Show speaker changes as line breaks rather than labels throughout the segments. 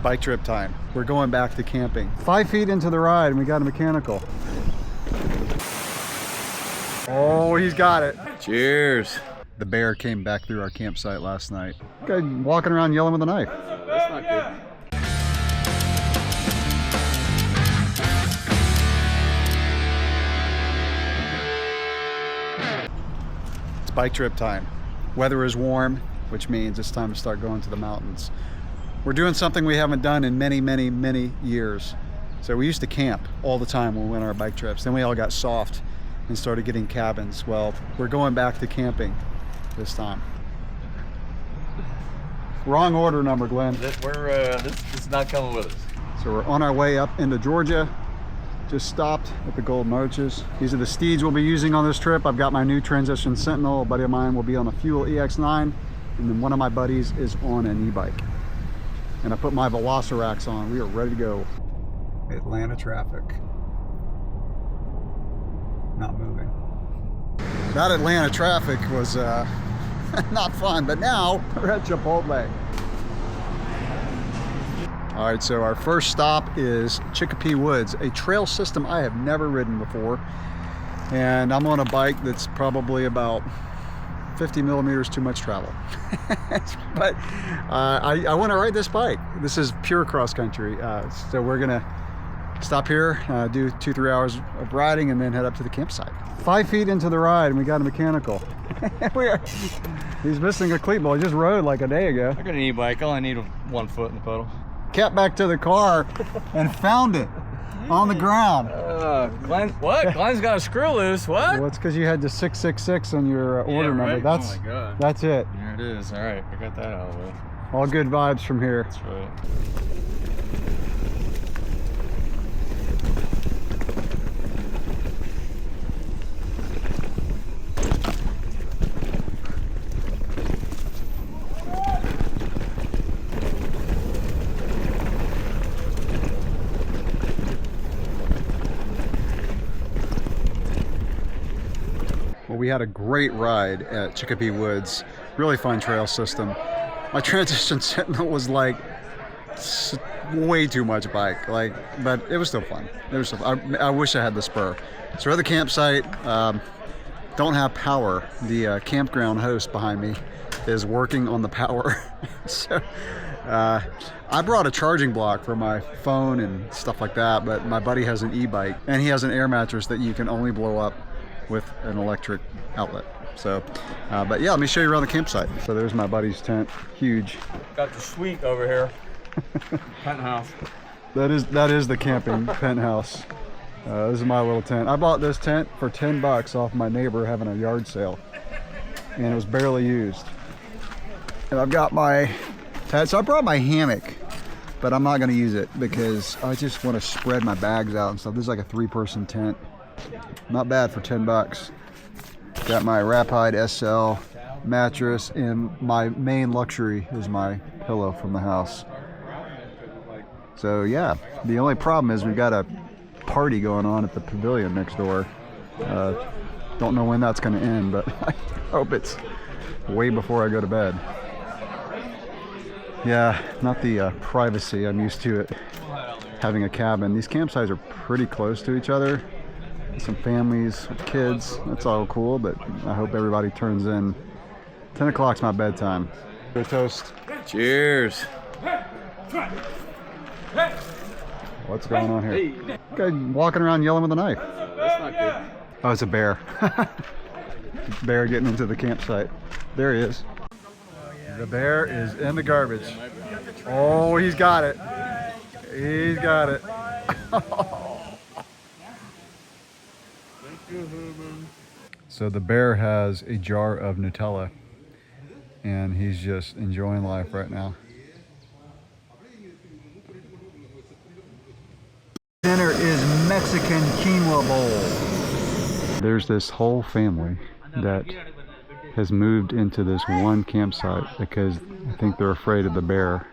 bike trip time. We're going back to camping. 5 feet into the ride and we got a mechanical. Oh, he's got it.
Cheers.
The bear came back through our campsite last night. Guy walking around yelling with a knife.
That's not good.
It's bike trip time. Weather is warm, which means it's time to start going to the mountains. We're doing something we haven't done in many years. So we used to camp all the time when we went on our bike trips. Then we all got soft and started getting cabins. Well, we're going back to camping this time. Wrong order number, Glenn.
This is not coming with us.
So we're on our way up into Georgia. Just stopped at the Golden Arches. These are the steeds we'll be using on this trip. I've got my new Transition Sentinel. A buddy of mine will be on a Fuel EX9, and then one of my buddies is on an e-bike. And I put my Velociraptors on. We are ready to go. Atlanta traffic. Not moving. That Atlanta traffic was not fun, but now we're at Chipotle. All right, so our first stop is Chicopee Woods, a trail system I have never ridden before. And I'm on a bike that's probably about 50 millimeters too much travel. But I want to ride this bike. This is pure cross country. So we're gonna stop here, do 2-3 hours of riding, and then head up to the campsite. 5 feet into the ride and we got a mechanical. He's missing a cleat bolt. He just rode like a day ago.
I got an e-bike. I only need 1 foot in the pedal.
Kept back to the car and found it on the ground.
What? Glenn's got a screw loose. What?
Well, it's because you had the 666 on your order number.
Right?
That's,
oh my God.
That's it.
There it is. All right, I got that out of the way.
All good vibes from here.
That's right.
Well, we had a great ride at Chicopee Woods. Really fun trail system. My Transition Sentinel was like way too much bike, but it was still fun. It was still fun. I wish I had the spur. So we're at the campsite. Don't have power. The campground host behind me is working on the power. So I brought a charging block for my phone and stuff like that, but my buddy has an e-bike and he has an air mattress that you can only blow up with an electric outlet. So but yeah, let me show you around the campsite. So there's my buddy's tent. Huge.
Got the suite over here. Penthouse.
That is the camping penthouse. This is my little tent. I bought this tent for 10 bucks off my neighbor having a yard sale, and it was barely used. And I've got my tent. So I brought my hammock, but I'm not going to use it because I just want to spread my bags out and stuff. This is like a 3-person tent. Not bad for 10 bucks. Got my Rapide SL mattress, and my main luxury is my pillow from the house. So yeah, the only problem is we've got a party going on at the pavilion next door. Don't know when that's going to end, but I hope it's way before I go to bed. Yeah, not the privacy I'm used to it having a cabin. These campsites are pretty close to each other. Some families with kids, that's all cool, but I hope everybody turns in. 10 o'clock's my bedtime. Go toast.
Cheers.
What's going on here? Guy walking around yelling with a knife.
That's not good.
Oh, it's a bear. Bear getting into the campsite. There he is. The bear is in the garbage. Oh, he's got it. He's got it. So the bear has a jar of Nutella and he's just enjoying life right now. Dinner is Mexican quinoa bowl. There's this whole family that has moved into this one campsite because I think they're afraid of the bear.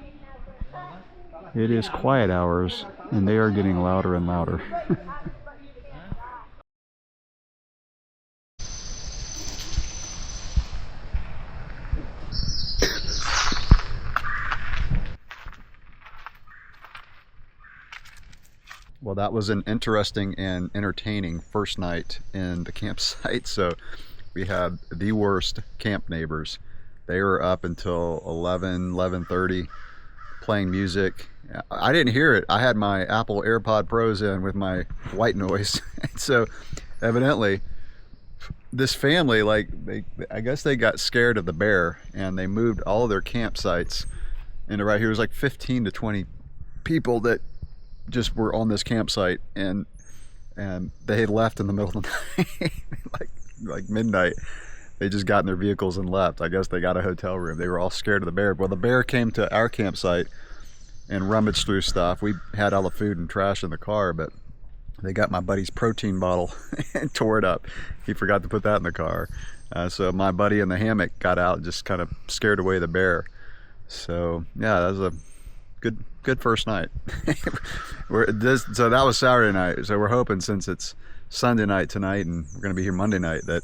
It is quiet hours and they are getting louder and louder. Well, that was an interesting and entertaining first night in the campsite. So we had the worst camp neighbors. They were up until 11:30 playing music. I didn't hear it. I had my Apple AirPod Pros in with my white noise. So evidently this family, like, I guess they got scared of the bear and they moved all of their campsites into right here. It was like 15 to 20 people that just were on this campsite, and they had left in the middle of the night, like midnight. They just got in their vehicles and left. I guess they got a hotel room. They were all scared of the bear. Well, the bear came to our campsite and rummaged through stuff. We had all the food and trash in the car, but they got my buddy's protein bottle and tore it up. He forgot to put that in the car. So my buddy in the hammock got out and just kind of scared away the bear. So yeah, that was a good first night. So that was Saturday night. So we're hoping, since it's Sunday night tonight and we're going to be here Monday night, that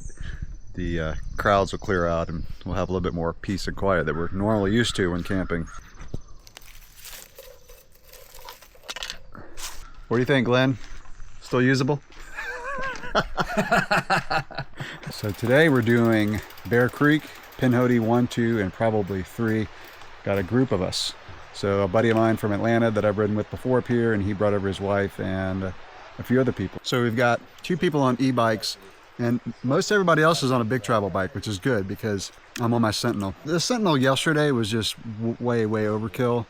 the crowds will clear out and we'll have a little bit more peace and quiet that we're normally used to when camping. What do you think, Glenn? Still usable? So today we're doing Bear Creek, Pinhoti 1, 2, and probably 3. Got a group of us. So a buddy of mine from Atlanta that I've ridden with before up here, and he brought over his wife and a few other people. So we've got 2 people on e-bikes, and most everybody else is on a big travel bike, which is good because I'm on my Sentinel. The Sentinel yesterday was just way overkill,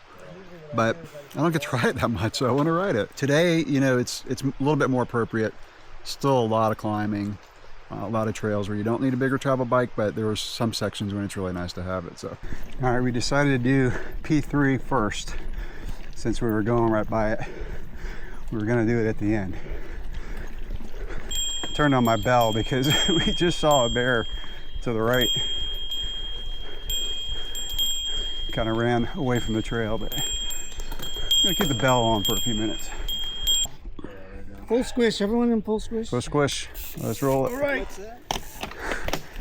but I don't get to ride it that much, so I want to ride it. Today, you know, it's a little bit more appropriate. Still a lot of climbing, a lot of trails where you don't need a bigger travel bike, but there were some sections when it's really nice to have it. So, all right, we decided to do P3 first since we were going right by it. We were gonna do it at the end. Turned on my bell because we just saw a bear to the right. Kind of ran away from the trail, but I'm gonna keep the bell on for a few minutes.
Full squish, everyone in full squish.
Full squish, let's roll it.
All right.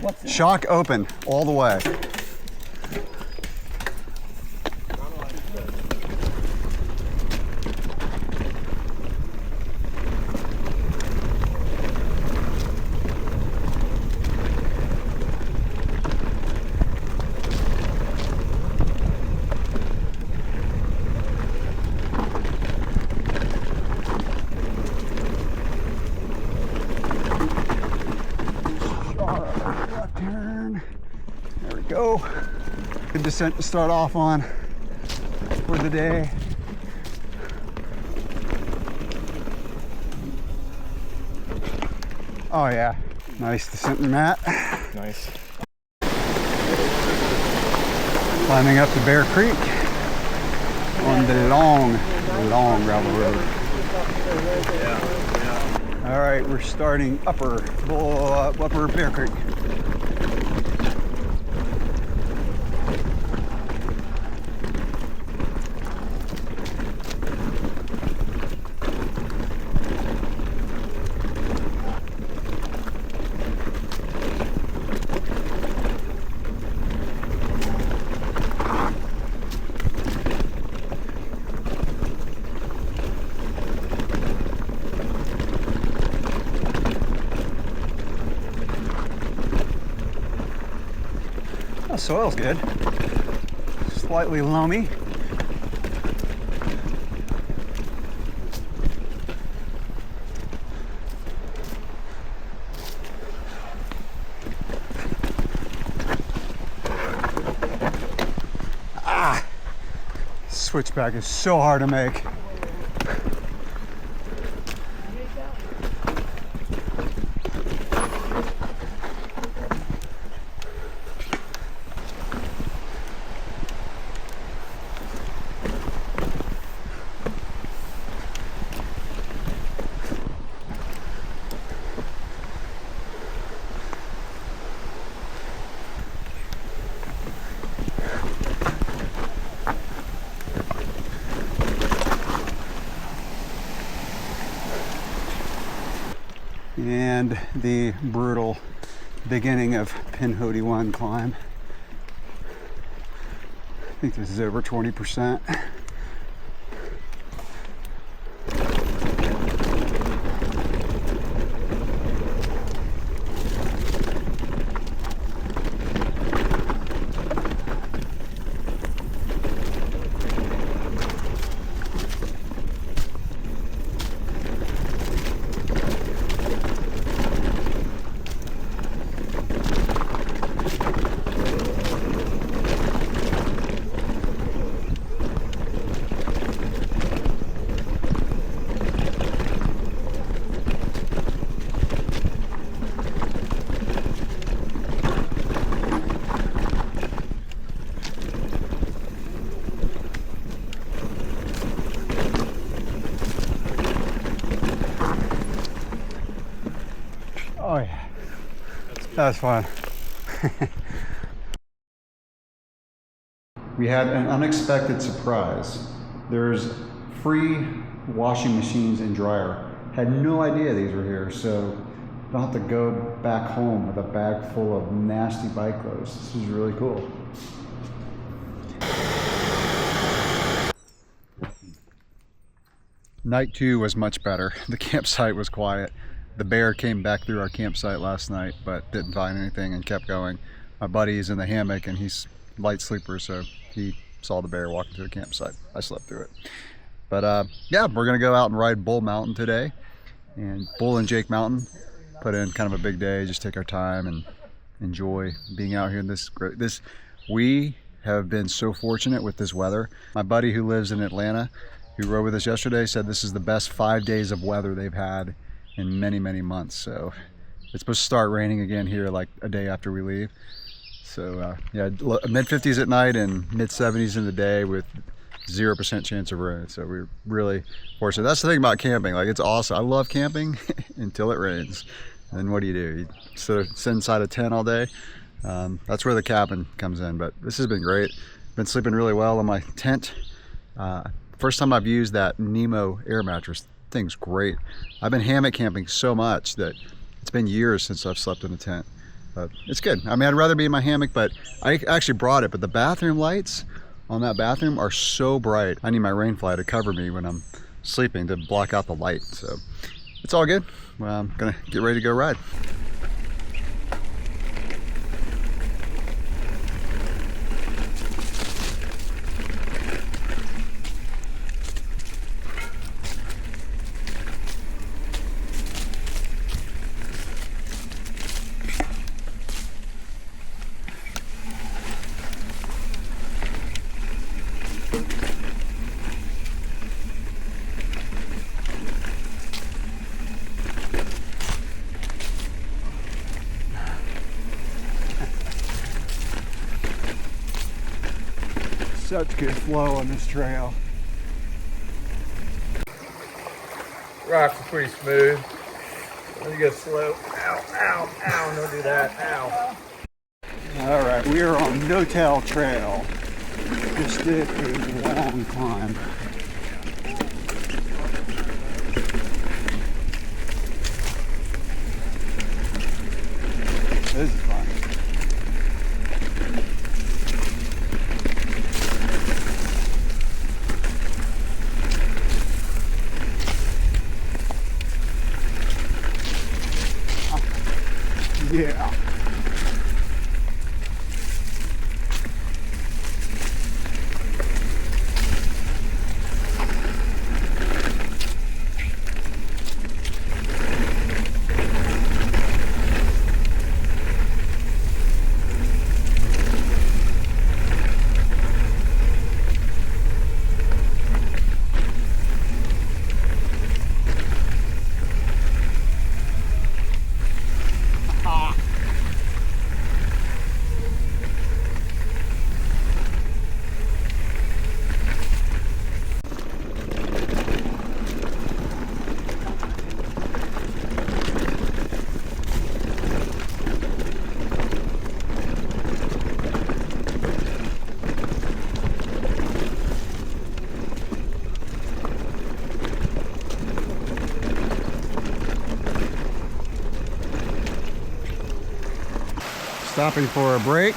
What's that? Shock open all the way. Go. Good descent to start off on for the day. Oh yeah, nice descent mat.
Nice.
Climbing up to Bear Creek on the long gravel road. All right, we're starting upper Bear Creek. The soil's good. Slightly loamy. Switchback is so hard to make. And the brutal beginning of Pinhoti 1 climb. I think this is over 20%. Oh yeah, that's fun. We had an unexpected surprise. There's free washing machines and dryer. Had no idea these were here, so I don't have to go back home with a bag full of nasty bike clothes. This is really cool. Night 2 was much better. The campsite was quiet. The bear came back through our campsite last night, but didn't find anything and kept going. My buddy's in the hammock and he's light sleeper, so he saw the bear walking to the campsite. I slept through it. But yeah, we're gonna go out and ride Bull Mountain today. And Bull and Jake Mountain, put in kind of a big day, just take our time and enjoy being out here in this great, we have been so fortunate with this weather. My buddy who lives in Atlanta, who rode with us yesterday, said this is the best 5 days of weather they've had in many, many months. So it's supposed to start raining again here like a day after we leave. So yeah, mid 50s at night and mid 70s in the day with 0% chance of rain. So we're really fortunate. That's the thing about camping. Like, it's awesome. I love camping until it rains. And then what do? You sit inside a tent all day. That's where the cabin comes in. But this has been great. Been sleeping really well in my tent. First time I've used that Nemo air mattress. Thing's great. I've been hammock camping so much that it's been years since I've slept in a tent. But it's good. I mean, I'd rather be in my hammock, but I actually brought it. But the bathroom lights on that bathroom are so bright. I need my rain fly to cover me when I'm sleeping to block out the light. So it's all good. Well, I'm gonna get ready to go ride. Such good flow on this trail.
Rocks are pretty smooth. Let me go slow. Ow, ow, ow, don't do that, ow.
All right, we are on No Tell Trail. Just did a long climb. This is fun. Yeah. Stopping for a break,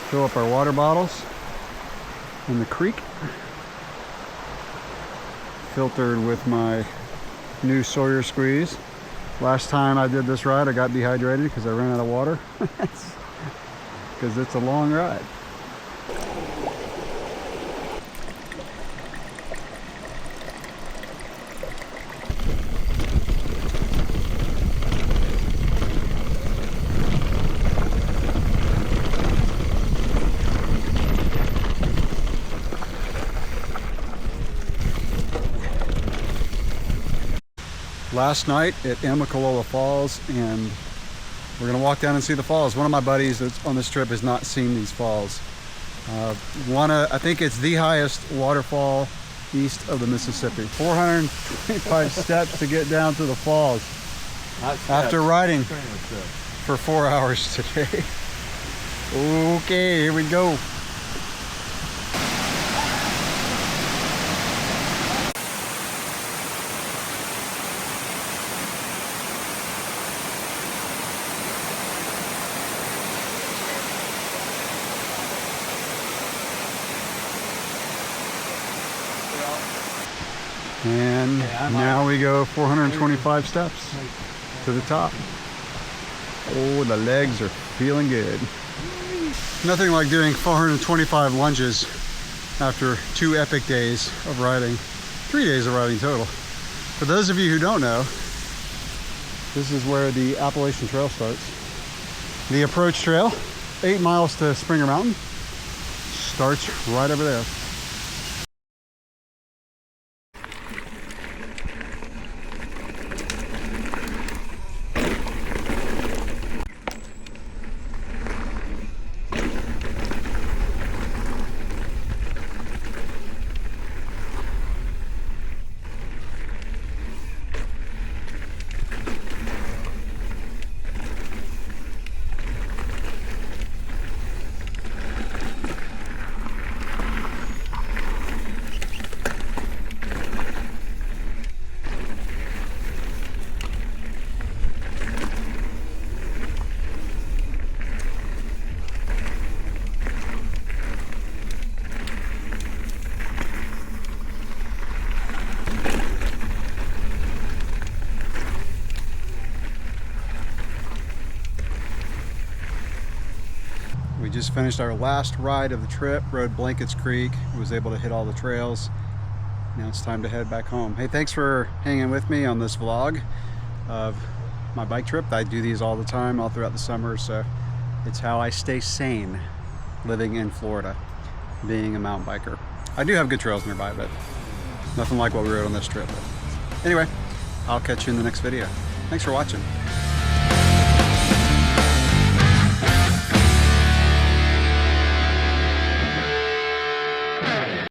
fill up our water bottles in the creek. Filtered with my new Sawyer squeeze. Last time I did this ride, I got dehydrated because I ran out of water. Because it's a long ride. Last night at Amicalola Falls, and we're gonna walk down and see the falls. One of my buddies that's on this trip has not seen these falls. I think it's the highest waterfall east of the Mississippi. 425 steps to get down to the falls. after riding for 4 hours today. Okay, here we go. And now we go 425 steps to the top. Oh, the legs are feeling good. Nothing like doing 425 lunges after 2 epic days of riding, 3 days of riding total. For those of you who don't know, this is where the Appalachian Trail starts. The approach trail, 8 miles to Springer Mountain, starts right over there. We just finished our last ride of the trip, rode Blankets Creek, was able to hit all the trails. Now it's time to head back home. Hey, thanks for hanging with me on this vlog of my bike trip. I do these all the time, all throughout the summer, so it's how I stay sane living in Florida, being a mountain biker. I do have good trails nearby, but nothing like what we rode on this trip. Anyway, I'll catch you in the next video. Thanks for watching.